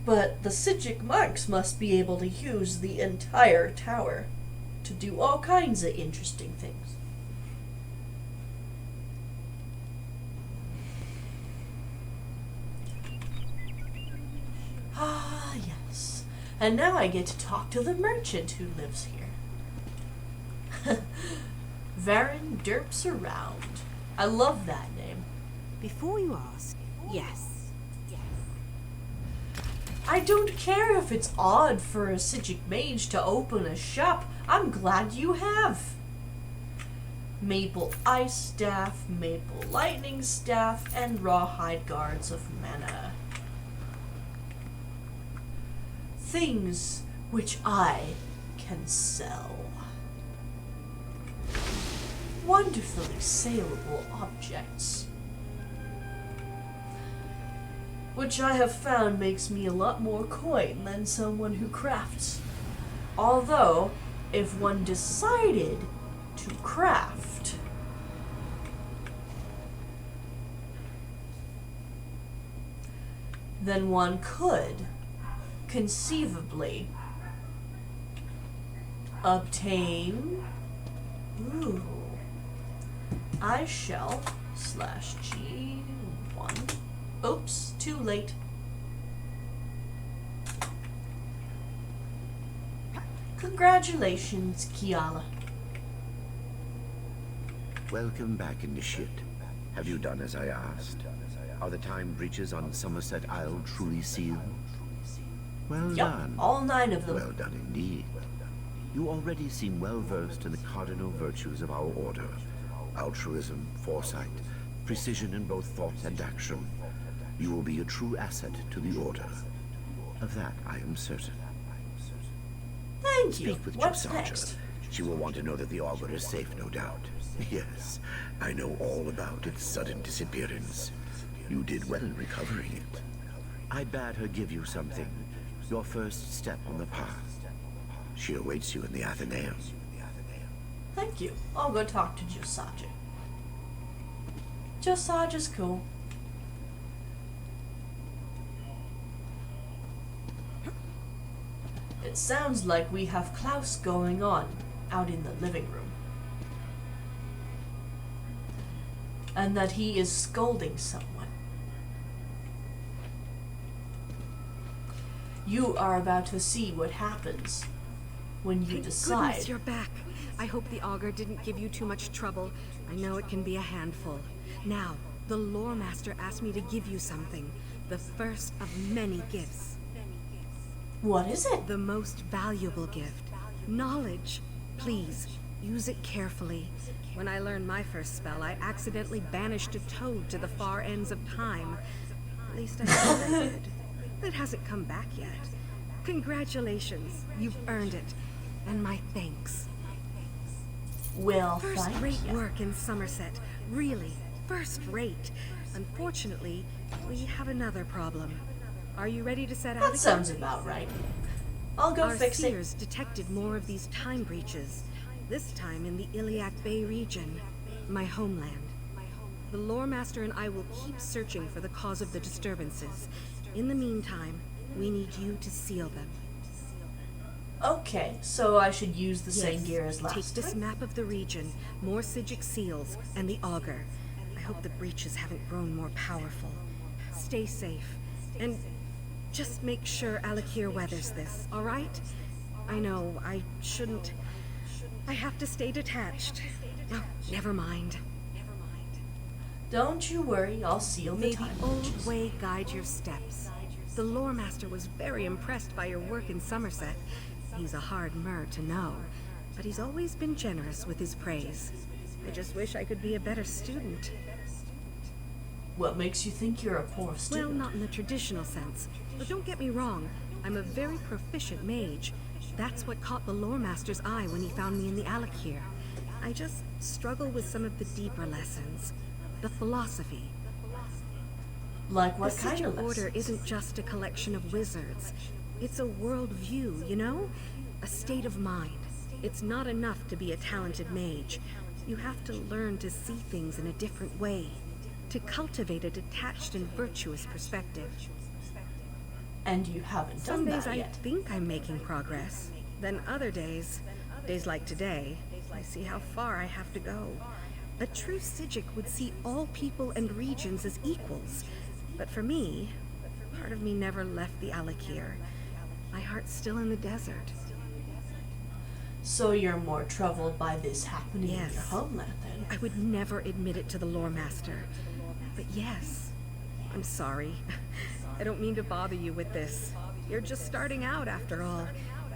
But the Psijic monks must be able to use the entire tower to do all kinds of interesting things. Ah, yes. And now I get to talk to the merchant who lives here. Varen derps around. I love that name. Before you ask, yes. I don't care if it's odd for a Psijic mage to open a shop. I'm glad you have. Maple Ice Staff, Maple Lightning Staff, and Rawhide Guards of Mana. Things which I can sell. Wonderfully saleable objects. Which I have found makes me a lot more coin than someone who crafts. Although, if one decided to craft, then one could conceivably obtain, I shall /G1. Oops, too late. Congratulations, Kiala. Welcome back, Initiate. Have you done as I asked? Are the time breaches on Summerset Isle truly sealed? Well done. All 9 of them. Well done indeed. You already seem well versed in the cardinal virtues of our order. Altruism, foresight, Precision in both thought and action. You will be a true asset to the Order. Of that, I am certain. Thank you. Speak with What's Jepsaja. next? She will want to know that the auger is safe, no doubt. Yes, I know all about its sudden disappearance. You did well in recovering it. I bade her give you something. Your first step on the path. She awaits you in the Athenaeum. Thank you. I'll go talk to Jepsaja. Jepsaja's cool. It sounds like we have Klaus going on out in the living room. And that he is scolding someone. You are about to see what happens when you Thank decide. goodness you're back. I hope the auger didn't give you too much trouble. I know it can be a handful. Now, the lore master asked me to give you something. The first of many gifts. What is it? The most valuable gift. Knowledge. Please, use it carefully. When I learned my first spell, I accidentally banished a toad to the far ends of time. At least I thought I did. It hasn't come back yet. Congratulations. You've earned it. And my thanks. Well, First-rate thank you. work in Summerset. Really, first-rate. Unfortunately, we have another problem. Are you ready to set out That again? sounds about right. I'll go Our fix it. seers detected more of these time breaches. This time in the Iliac Bay region, my homeland. The lore master and I will keep searching for the cause of the disturbances. In the meantime, we need you to seal them. Okay, so I should use the same Yes, gear as take last this time? map of the region, more Psijic seals, and the auger. I hope the breaches haven't grown more powerful. Stay safe, and just make sure Alakir weathers this, all right? I know, I shouldn't... I have to stay detached. Oh, never mind. Don't you worry, I'll seal the May time the old breaches. way guide your steps. The lore master was very impressed by your work in Summerset. He's a hard mer to know, but he's always been generous with his praise. I just wish I could be a better student. What makes you think you're a poor Well, student? not in the traditional sense. But don't get me wrong, I'm a very proficient mage. That's what caught the lore master's eye when he found me in the Alakir. I just struggle with some of the deeper lessons. The philosophy. Like what The kind of Psijic Order lessons? isn't just a collection of wizards. It's a world view, you know? A state of mind. It's not enough to be a talented mage. You have to learn to see things in a different way. To cultivate a detached and virtuous perspective. And you haven't Some done days that I yet. think I'm making progress. Then other days like today, I see how far I have to go. A true Psijic would see all people and regions as equals. But for me, part of me never left the Alakir. My heart's still in the desert. So you're more troubled by this happening in your Yes. homeland then? I would never admit it to the lore master. But yes, I'm sorry. I don't mean to bother you with this. You're just starting out after all.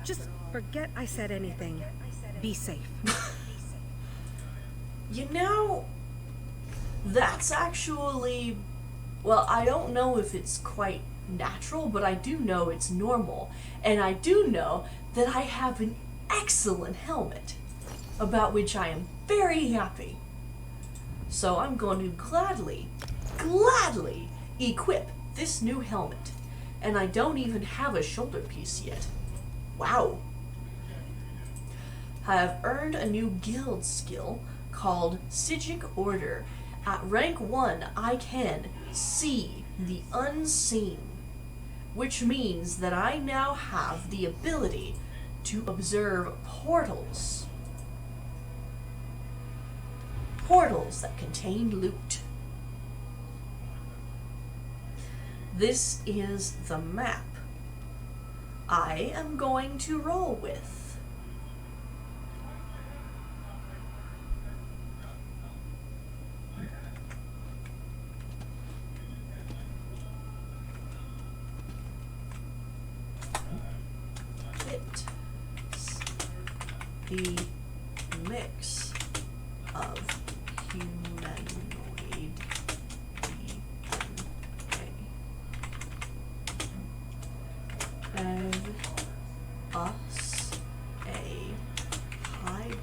Just forget I said anything. Be safe. You know, that's actually... Well, I don't know if it's quite natural, but I do know it's normal. And I do know that I have an excellent helmet, about which I am very happy. So I'm going to gladly equip this new helmet. And I don't even have a shoulder piece yet. Wow. I have earned a new guild skill called Psijic Order. At rank 1, I can see the unseen, which means that I now have the ability to observe portals. Portals that contain loot. This is the map I am going to roll with. The mix of humanoid us a hybridized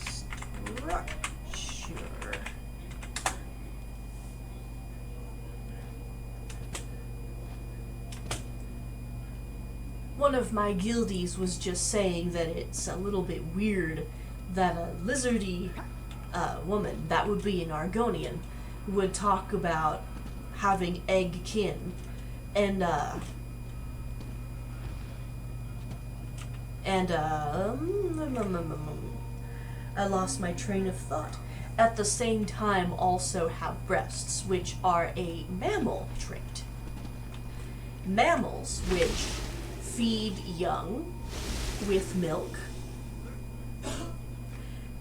structure. One of my guildies was just saying that it's a little bit weird that a lizardy woman, that would be an Argonian, would talk about having egg kin. And I lost my train of thought. At the same time also have breasts, which are a mammal trait. Mammals which feed young with milk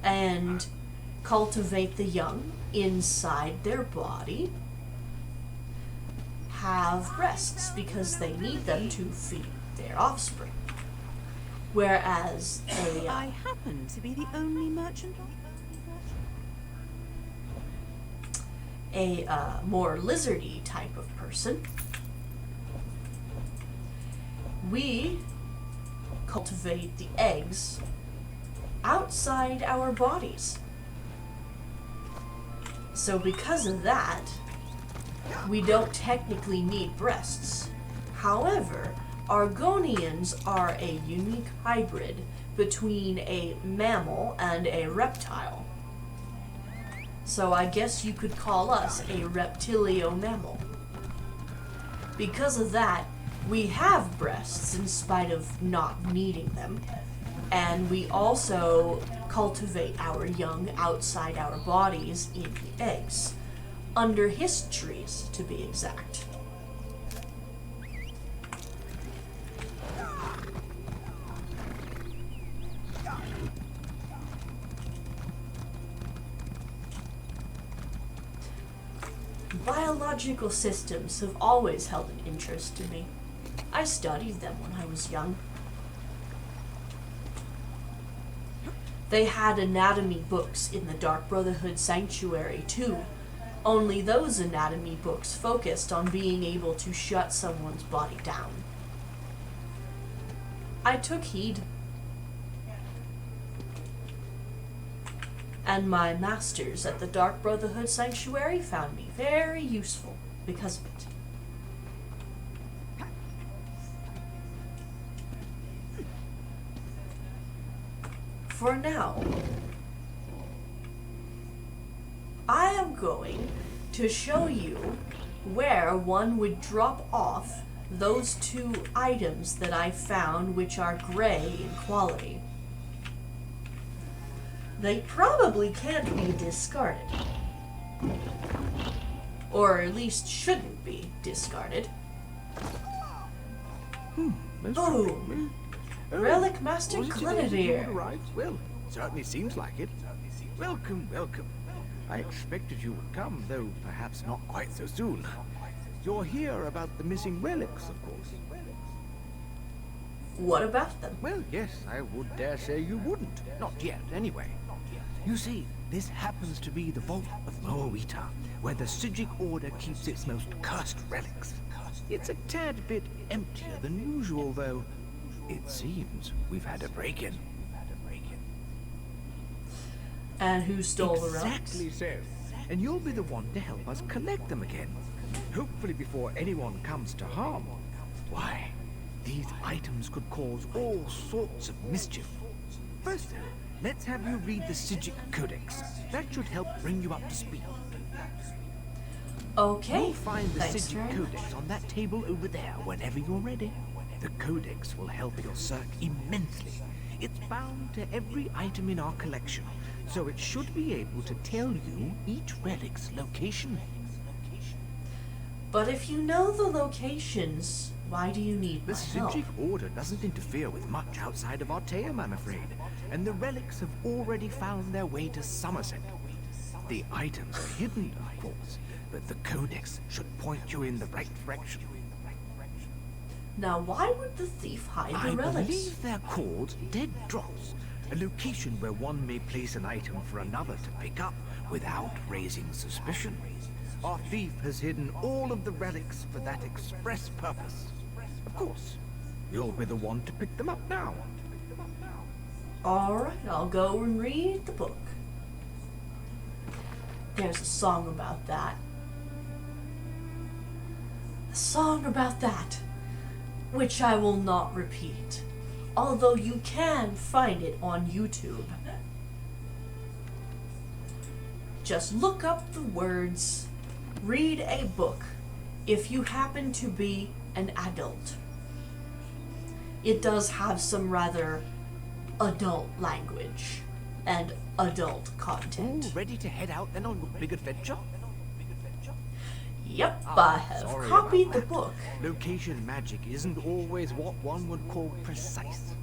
and cultivate the young inside their body have breasts because they need them to feed their offspring. Whereas I happen to be the only merchant. A more lizardy type of person, we cultivate the eggs outside our bodies. So because of that, we don't technically need breasts. However, Argonians are a unique hybrid between a mammal and a reptile. So I guess you could call us a reptilio-mammal. Because of that, we have breasts in spite of not needing them. And we also cultivate our young outside our bodies in the eggs. Under histories, to be exact. Biological systems have always held an interest to me. I studied them when I was young. They had anatomy books in the Dark Brotherhood Sanctuary too, only those anatomy books focused on being able to shut someone's body down. I took heed. And my masters at the Dark Brotherhood Sanctuary found me very useful because of it. For now, I am going to show you where one would drop off those two items that I found which are gray in quality. They probably can't be discarded. Or at least shouldn't be discarded. Boom! Relic Master Glenivere. Well, certainly seems like it. Welcome, welcome. I expected you would come, though perhaps not quite so soon. You're here about the missing relics, of course. What about them? Well, yes, I would dare say you wouldn't. Not yet, anyway. You see, this happens to be the vault of Moawita, where the Psijic Order keeps its most cursed relics. It's a tad bit emptier than usual, though. It seems we've had a break-in. And who stole the relics? Exactly so. And you'll be the one to help us collect them again. Hopefully before anyone comes to harm. Why, these items could cause all sorts of mischief. First, though, let's have you read the Psijic Codex. That should help bring you up to speed. Okay. You'll find the Psijic Codex on that table over there whenever you're ready. The Codex will help your search immensely. It's bound to every item in our collection, so it should be able to tell you each relic's location. But if you know the locations, why do you need The my help? Psijic Order doesn't interfere with much outside of Artaeum, I'm afraid, and the relics have already found their way to Summerset. The items are hidden, of course, but the Codex should point you in the right direction. Now, why would the thief hide the I relics? believe they're called dead drops, a location where one may place an item for another to pick up without raising suspicion. Our thief has hidden all of the relics for that express purpose. Of course. You'll be the one to pick them up now. Alright, I'll go and read the book. There's a song about that. A song about that, which I will not repeat, although you can find it on YouTube. Just look up the words, read a book, if you happen to be an adult. It does have some rather adult language and adult content. All ready to head out then on your big adventure? Yep, I have Sorry copied the about that. book. Location magic isn't always what one would call precise.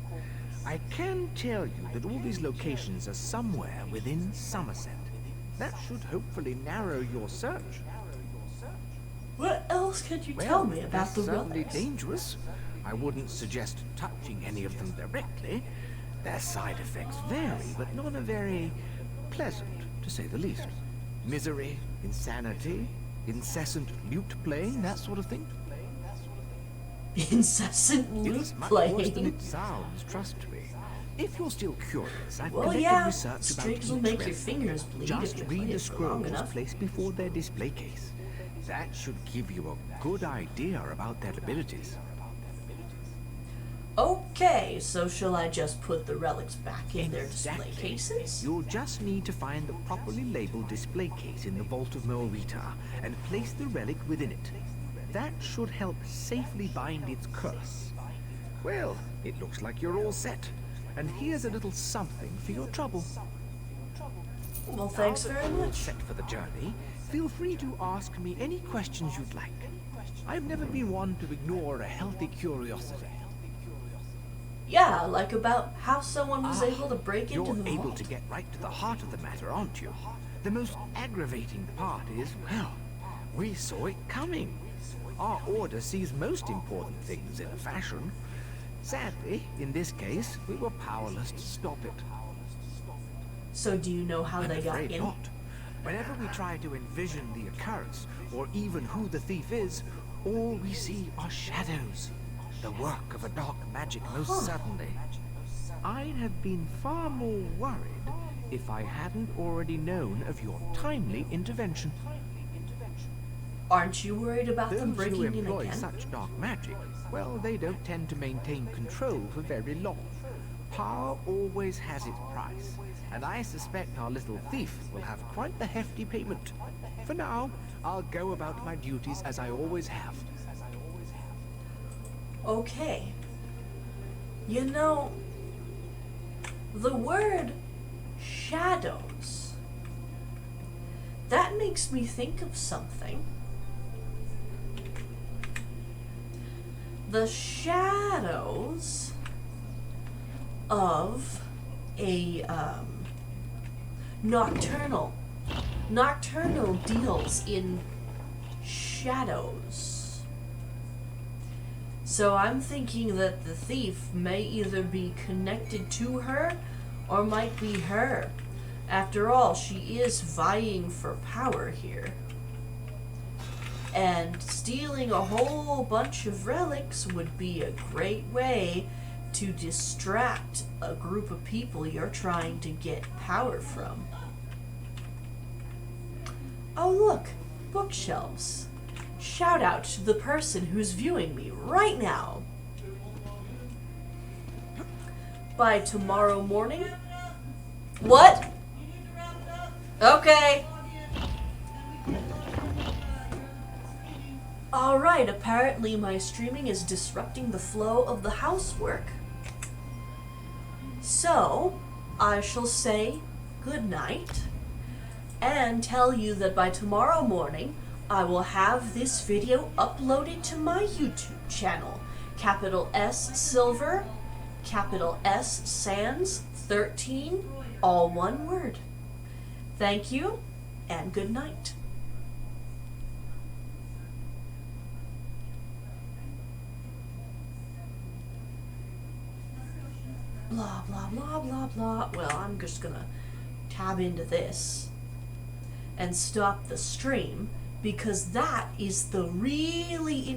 I can tell you that all these locations are somewhere within Summerset. That should hopefully narrow your search. What else could you tell me about the they're certainly relics? dangerous. I wouldn't suggest touching any of them directly. Their side effects vary, but none are very pleasant, to say the least. Misery, insanity, incessant lute playing, that sort of thing. Incessant lute It's much playing. worse than it sounds, trust me. If you're still curious, I've Well, collected yeah, research about strings will each make your relic. fingers bleed Just if you read play the it for long scrolls enough. placed before their display case. That should give you a good idea about their abilities. Okay, so shall I just put the relics back in their display cases? You'll just need to find the properly labeled display case in the Vault of Moawita and place the relic within it. That should help safely bind its curse. Well, it looks like you're all set. And here's a little something for your trouble. Well, thanks very much. Set for the journey. Feel free to ask me any questions you'd like. I've never been one to ignore a healthy curiosity. Yeah, like about how someone was able to break into the You're able vault. to get right to the heart of the matter, aren't you? The most aggravating part is, well, we saw it coming. Our order sees most important things in a fashion. Sadly, in this case, we were powerless to stop it. So do you know how I'm they got afraid in? not. Whenever we try to envision the occurrence, or even who the thief is, all we see are shadows. The work of a dark magic, most certainly. I'd have been far more worried if I hadn't already known of your timely intervention. Aren't you worried about them Those who breaking in employ again? such dark magic, well, they don't tend to maintain control for very long. Power always has its price, and I suspect our little thief will have quite the hefty payment. For now, I'll go about my duties as I always have. Okay. You know, the word shadows, that makes me think of something. The shadows of a nocturnal deals in shadows. So I'm thinking that the thief may either be connected to her or might be her. After all, she is vying for power here. And stealing a whole bunch of relics would be a great way to distract a group of people you're trying to get power from. Oh look, bookshelves. Shout out to the person who's viewing me right now. By tomorrow morning? What? Okay. Alright, apparently my streaming is disrupting the flow of the housework. So, I shall say good night and tell you that by tomorrow morning I will have this video uploaded to my YouTube channel. Capital S Silver, capital S Sans 13, all one word. Thank you and good night. Blah, blah, blah, blah, blah. Well, I'm just gonna tab into this and stop the stream because that is the really